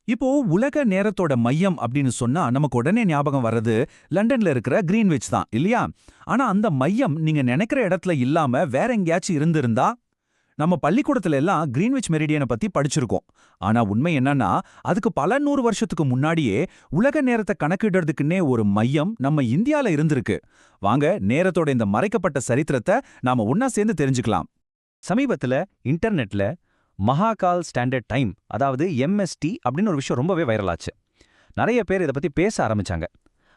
இப்போ உலக நேரத்தோட மையம் அப்படின்னு சொன்னா நமக்கு உடனே ஞாபகம் வர்றது லண்டன்ல இருக்கிற கிரீன்விச் தான் இல்லையா? ஆனா அந்த மையம் நீங்க நினைக்கிற இடத்துல இல்லாம வேற எங்கேயாச்சும் இருந்திருந்தா? நம்ம பள்ளிக்கூடத்துல எல்லாம் கிரீன்விச் மெரிடியனை பத்தி படிச்சிருக்கோம். ஆனா உண்மை என்னன்னா, அதுக்கு பல நூறு வருஷத்துக்கு முன்னாடியே உலக நேரத்தை கணக்கிடுறதுக்குன்னே ஒரு மையம் நம்ம இந்தியால இருந்திருக்கு. வாங்க நேரத்தோட இந்த மறைக்கப்பட்ட சரித்திரத்தை நாம ஒன்னா சேர்ந்து தெரிஞ்சுக்கலாம். சமீபத்துல இன்டர்நெட்ல மகாகால் ஸ்டாண்டர்ட் டைம், அதாவது எம்எஸ்டி அப்படின்னு ஒரு விஷயம் ரொம்பவே வைரலாச்சு. நிறைய பேர் இதை பத்தி பேச ஆரம்பிச்சாங்க.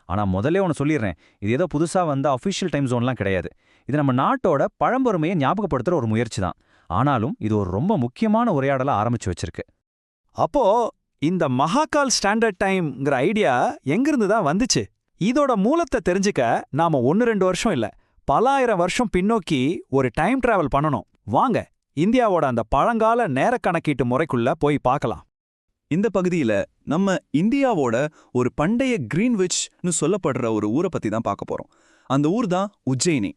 ஆனா முதல்ல ஒன்று சொல்லிடுறேன், இது ஏதோ புதுசா வந்த அஃபிஷியல் டைம் ஜோன்லாம் கிடையாது. இது நம்ம நாட்டோட பழம்பொருமையை ஞாபகப்படுத்துற ஒரு முயற்சி தான். ஆனாலும் இது ஒரு ரொம்ப முக்கியமான உரையாடலை ஆரம்பிச்சு வச்சிருக்கு. அப்போ இந்த மகாகால் ஸ்டாண்டர்ட் டைம்ங்கிற ஐடியா எங்கிருந்து தான் வந்துச்சு? இதோட மூலத்தை தெரிஞ்சுக்க நாம 1-2 வருஷம் இல்ல, பல ஆயிரம் வருஷம் பின்னோக்கி ஒரு டைம் டிராவல் பண்ணணும். வாங்க இந்தியாவோட அந்த பழங்கால நேர கணக்கீட்டு முறைக்குள்ள போய் பார்க்கலாம். இந்த பகுதியில நம்ம இந்தியாவோட ஒரு பண்டைய கிரீன்விச்னு சொல்லப்படுற ஒரு ஊரை பத்தி தான் பார்க்க போறோம். அந்த ஊர் தான் உஜ்ஜயினி.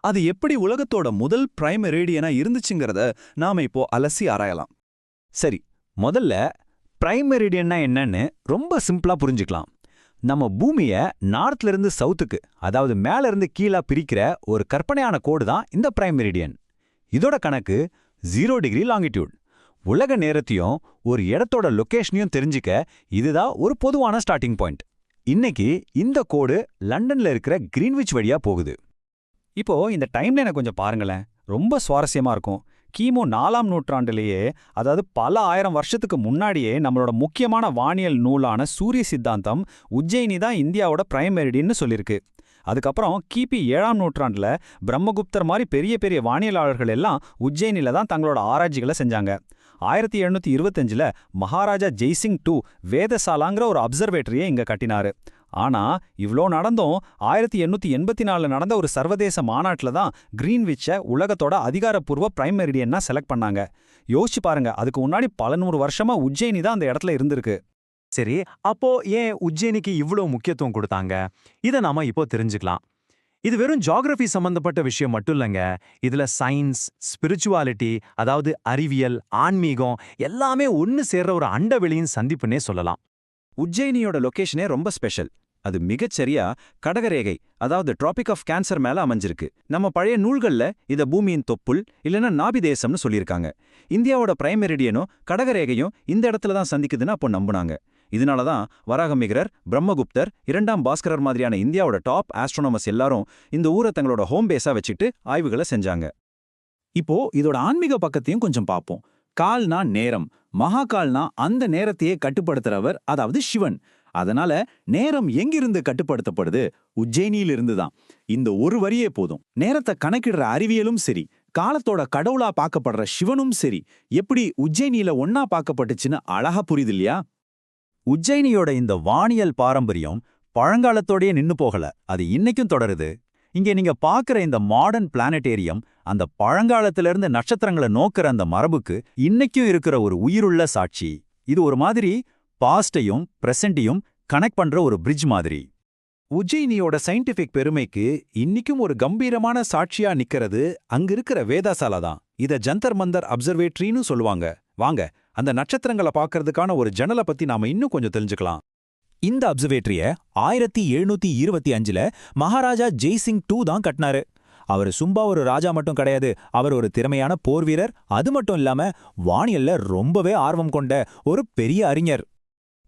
அது எப்படி உலகத்தோட முதல் பிரைம் மெரிடியனா இருந்துச்சுங்கிறத நாம இப்போ அலசி ஆராயலாம். சரி, முதல்ல பிரைம் மெரிடியன்னா என்னன்னு ரொம்ப சிம்பிளா புரிஞ்சுக்கலாம். நம்ம பூமிய நார்த்ல இருந்து சவுத்துக்கு, அதாவது மேல இருந்து கீழா பிரிக்கிற ஒரு கற்பனையான கோடு தான் இந்த பிரைம் மெரிடியன். இதோட கணக்கு 0 டிகிரி லாங்கிடியூட். உலக நேரத்தையும் ஒரு இடத்தோட லொகேஷனையும் தெரிஞ்சுக்க இதுதான் ஒரு பொதுவான ஸ்டார்டிங் பாயிண்ட். இன்னைக்கு இந்த கோடு லண்டன்ல இருக்கிற கிரீன்விச் வழியா போகுது. இப்போ இந்த டைம்லைனை கொஞ்சம் பாருங்களேன், ரொம்ப சுவாரஸ்யமா இருக்கும். கிமு 4ஆம் நூற்றாண்டிலேயே, அதாவது பல ஆயிரம் வருஷத்துக்கு முன்னாடியே நம்மளோட முக்கியமான வானியல் நூலான சூரிய சித்தாந்தம் உஜ்ஜயினி தான் இந்தியாவோட பிரைம் மெரிடியன்னு சொல்லியிருக்கு. அதுக்கப்புறம் கிபி 7ஆம் நூற்றாண்டுல பிரம்மகுப்தர் மாதிரி பெரிய பெரிய வானியலாளர்கள் எல்லாம் உஜ்ஜயினில தான் தங்களோட ஆராய்ச்சிகளை செஞ்சாங்க. 1725ல மகாராஜா ஜெய்சிங் II வேதசாலாங்கிற ஒரு அப்சர்வேட்டரியை இங்க கட்டினாரு. ஆனா இவ்ளோ நடந்தும் 1884 நடந்த ஒரு சர்வதேச மாநாட்டில் தான் கிரீன்விச்சை உலகத்தோட அதிகாரப்பூர்வ பிரைம் மெரிடியன்னா செலக்ட் பண்ணாங்க. யோசிச்சு பாருங்க, அதுக்கு முன்னாடி பல நூறு வருஷமா உஜ்ஜயினி தான் அந்த இடத்துல இருந்திருக்கு. சரி, அப்போ ஏன் உஜ்ஜயினிக்கு இவ்ளோ முக்கியத்துவம் கொடுத்தாங்க? இதை நாம இப்போ தெரிஞ்சுக்கலாம். இது வெறும் ஜியாகிரபி சம்பந்தப்பட்ட விஷயம் மட்டும் இல்லைங்க. இதுல சயின்ஸ், ஸ்பிரிச்சுவாலிட்டி, அதாவது அறிவியல், ஆன்மீகம் எல்லாமே ஒன்னு சேர்ற ஒரு அண்டவெளியின் சந்திப்புன்னே சொல்லலாம். உஜ்ஜயினியோட லொகேஷனே ரொம்ப ஸ்பெஷல். அது மிகச்சரியா கடகரேகை, அதாவது டிராபிக் ஆஃப் கேன்சர் மேல அமைஞ்சிருக்கு. நம்ம பழைய நூல்கள்ல இத பூமியின் தொப்புள் இல்லைன்னா நாபிதேசம்னு சொல்லியிருக்காங்க. இந்தியாவோட பிரைம் மெரிடியனும் கடகரேகையும் இந்த இடத்துல தான் சந்திக்குதுன்னு அப்போ நம்புனாங்க. இதனால தான் வராகமிகரர், பிரம்மகுப்தர், 2ஆம் பாஸ்கரர் மாதிரியான இந்தியாவோட டாப் ஆஸ்ட்ரோனமர்ஸ் எல்லாரும் இந்த ஊரை தங்களோட ஹோம் பேஸா வச்சுட்டு ஆய்வுகளை செஞ்சாங்க. இப்போ இதோட ஆன்மீக பக்கத்தையும் கொஞ்சம் பார்ப்போம். கால்னா நேரம், மகாகால்னா அந்த நேரத்தையே கட்டுப்படுத்துறவர், அதாவது சிவன். அதனால நேரம் எங்கிருந்து கட்டுப்படுத்தப்படுது? உஜ்ஜயினியிலிருந்து தான். இந்த ஒரு வரியே போதும். நேரத்தை கணக்கிடுற அறிவியலும் சரி, காலத்தோட கடவுளா பார்க்கப்படுற சிவனும் சரி, எப்படி உஜ்ஜயினியில ஒன்னா பார்க்கப்பட்டுச்சுன்னு அழகா புரியுது இல்லையா? உஜ்ஜயினியோட இந்த வானியல் பாரம்பரியம் பழங்காலத்தோடயே நின்னு போகல, அது இன்னைக்கும் தொடருது. இங்கே நீங்க பார்க்குற இந்த மாடர்ன் பிளானட்டேரியம் அந்த பழங்காலத்திலிருந்து நட்சத்திரங்களை நோக்கிற அந்த மரபுக்கு இன்னைக்கும் இருக்கிற ஒரு உயிருள்ள சாட்சி. இது ஒரு மாதிரி பாஸ்டையும் பிரசன்டையும் கனெக்ட் பண்ற ஒரு பிரிட்ஜ் மாதிரி. உஜ்ஜயினியோட சயின்டிபிக் பெருமைக்கு இன்னிக்கும் ஒரு கம்பீரமான சாட்சியா நிக்கிறது அங்க இருக்கிற வேதாசாலா தான். இத ஜந்தர் மந்தர் அப்சர்வேட்டரின்னு சொல்லுவாங்க. வாங்க அந்த நட்சத்திரங்களை பார்க்கறதுக்கான ஒரு ஜன்னலை பத்தி நாம இன்னும் கொஞ்சம் தெரிஞ்சுக்கலாம். இந்த அப்சர்வேட்டரிய 1725ல மகாராஜா ஜெய்சிங் II தான் கட்டினாரு. அவர் சும்மா ஒரு ராஜா மட்டும் கிடையாது, அவர் ஒரு திறமையான போர் வீரர். அது மட்டும் இல்லாம வானியல்ல ரொம்பவே ஆர்வம் கொண்ட ஒரு பெரிய அறிஞர்.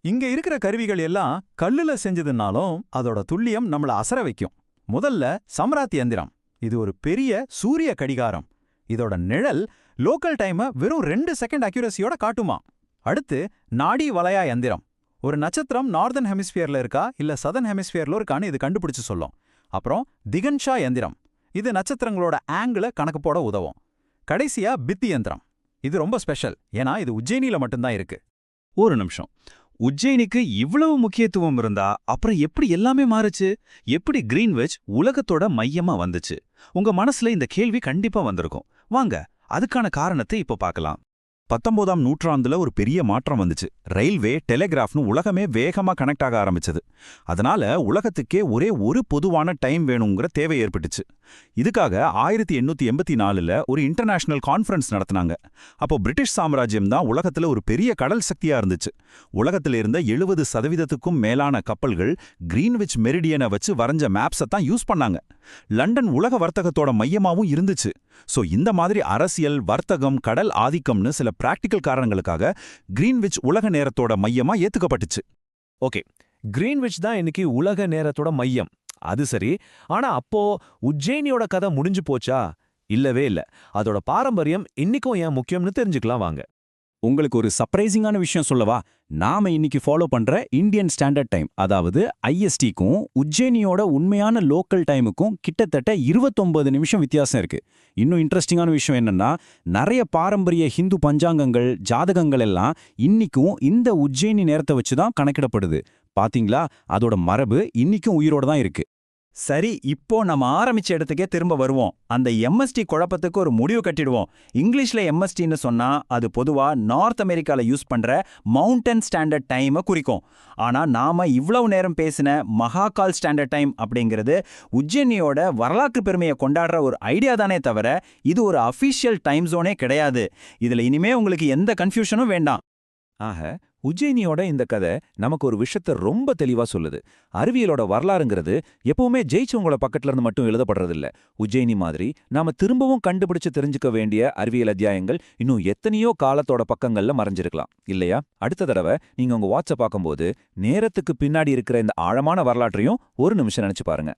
இங்க இருக்கிற கருவிகள் எல்லாம் கல்லுல செஞ்சதுனாலும் அதோட துல்லியம் நம்மள அசர வைக்கும். முதல்ல சம்ராத் யந்திரம். இது ஒரு பெரிய சூரிய கடிகாரம். இதோட நிழல் லோக்கல் டைமை வெறும் 2 செகண்ட் அக்யூரசியோட காட்டுமா. அடுத்து நாடி வலயா யந்திரம். ஒரு நட்சத்திரம் நார்தர்ன் ஹெமிஸ்பியர்ல இருக்கா இல்ல சதர்ன் ஹெமிஸ்பியர்ல இருக்கான்னு இது கண்டுபிடிச்சு சொல்லும். அப்புறம் திகன்ஷா யந்திரம். இது நட்சத்திரங்களோட ஆங்கிள கணக்கு போட உதவும். கடைசியா பித்தி யந்திரம். இது ரொம்ப ஸ்பெஷல், ஏன்னா இது உஜ்ஜயினில மட்டும்தான் இருக்கு. ஒரு நிமிஷம், உஜ்ஜயினிக்கு இவ்வளவு முக்கியத்துவம் இருந்தா அப்புறம் எப்படி எல்லாமே மாறுச்சு? எப்படி கிரீன்விச் உலகத்தோட மையமா வந்துச்சு? உங்க மனசுல இந்த கேள்வி கண்டிப்பா வந்திருக்கும். வாங்க அதுக்கான காரணத்தை இப்போ பார்க்கலாம். 19ஆம் நூற்றாண்டுல ஒரு பெரிய மாற்றம் வந்துச்சு. ரயில்வே, டெலிகிராஃப்னு உலகமே வேகமா கனெக்ட் ஆக ஆரம்பிச்சது. அதனால உலகத்துக்கே ஒரே ஒரு பொதுவான டைம் வேணுங்கிற தேவை ஏற்பட்டுச்சு. இதுக்காக 1884ல ஒரு இன்டர்நேஷனல் கான்ஃபரன்ஸ் நடத்தினாங்க. அப்போ பிரிட்டிஷ் சாம்ராஜ்யம் தான் உலகத்துல ஒரு பெரிய கடல் சக்தியா இருந்துச்சு. உலகத்துல இருந்த 70% மேலான கப்பல்கள் கிரீன்விச் மெரிடியனை வச்சு வரைஞ்ச மேப்ஸை தான் யூஸ் பண்ணாங்க. லண்டன் உலக வர்த்தகத்தோட மையமாவும் இருந்துச்சு. சோ இந்த மாதிரி அரசியல், வர்த்தகம், கடல் ஆதிக்கம்னு சில பிராக்டிக்கல் காரணங்களுக்காக கிரீன்விச் உலக நேரத்தோட மையமா ஏத்துக்கப்பட்டுச்சு. ஓகே, கிரீன்விச் தான் இன்னைக்கு உலக நேரத்தோட மையம். அது சரி, ஆனா அப்போ உஜ்ஜயினியோட கதை முடிஞ்சு போச்சா? இல்லவே இல்ல. அதோட பாரம்பரியம் இன்னிக்கும் ஏன் முக்கியம்னு தெரிஞ்சுக்கலாம் வாங்க. உங்களுக்கு ஒரு சர்ப்ரைசிங்கான விஷயம் சொல்லவா? நாம இன்னைக்கு ஃபாலோ பண்ற இந்தியன் ஸ்டாண்டர்ட் டைம், அதாவது ISTக்கும் உஜ்ஜயினியோட உண்மையான லோக்கல் டைமுக்கும் கிட்டத்தட்ட 29 நிமிஷம் வித்தியாசம் இருக்கு. இன்னும் இன்ட்ரெஸ்டிங்கான விஷயம் என்னன்னா, நிறைய பாரம்பரிய ஹிந்து பஞ்சாங்கங்கள், ஜாதகங்கள் எல்லாம் இன்னிக்கும் இந்த உஜ்ஜயினி நேரத்தை வச்சு தான் கணக்கிடப்படுது. பாத்தீங்களா, அதோட மரபு இன்னிக்கும் உயிரோட தான் இருக்கு. சரி, இப்போ நம்ம ஆரம்பிச்ச இடத்துக்கே திரும்ப வருவோம். அந்த MST குழப்பத்துக்கு ஒரு முடிவு கட்டிடுவோம். இங்கிலீஷ்ல MSTன்னு சொன்னா அது பொதுவா நார்த் அமெரிக்கால யூஸ் பண்ற மவுண்டன் ஸ்டாண்டர்ட் டைமை குறிக்கும். ஆனா நாம இவ்வளவு நேரம் பேசின மகாகால் ஸ்டாண்டர்ட் டைம் அப்படிங்கிறது உஜ்ஜயினியோட வரலாற்று பெருமையை கொண்டாடுற ஒரு ஐடியா தானே தவிர இது ஒரு அஃபிஷியல் டைம் ஜோனே கிடையாது. இதுல இனிமே உங்களுக்கு எந்த கன்ஃபியூஷனும் வேண்டாம். ஆக உஜ்ஜயினியோட இந்த கதை நமக்கு ஒரு விஷயத்த ரொம்ப தெளிவா சொல்லுது. அறிவியலோட வரலாறுங்கிறது எப்பவுமே ஜெயிச்சவங்களோட பக்கத்துல இருந்து மட்டும் எழுதப்படுறதில்ல. உஜ்ஜயினி மாதிரி நாம திரும்பவும் கண்டுபிடிச்சு தெரிஞ்சுக்க வேண்டிய அறிவியல் அத்தியாயங்கள் இன்னும் எத்தனையோ காலத்தோட பக்கங்கள்ல மறைஞ்சிருக்கலாம் இல்லையா? அடுத்த தடவை நீங்க உங்க வாட்ஸ்அப் பார்க்கும்போது நேரத்துக்கு பின்னாடி இருக்கிற இந்த ஆழமான வரலாற்றையும் ஒரு நிமிஷம் நினைச்சு பாருங்க.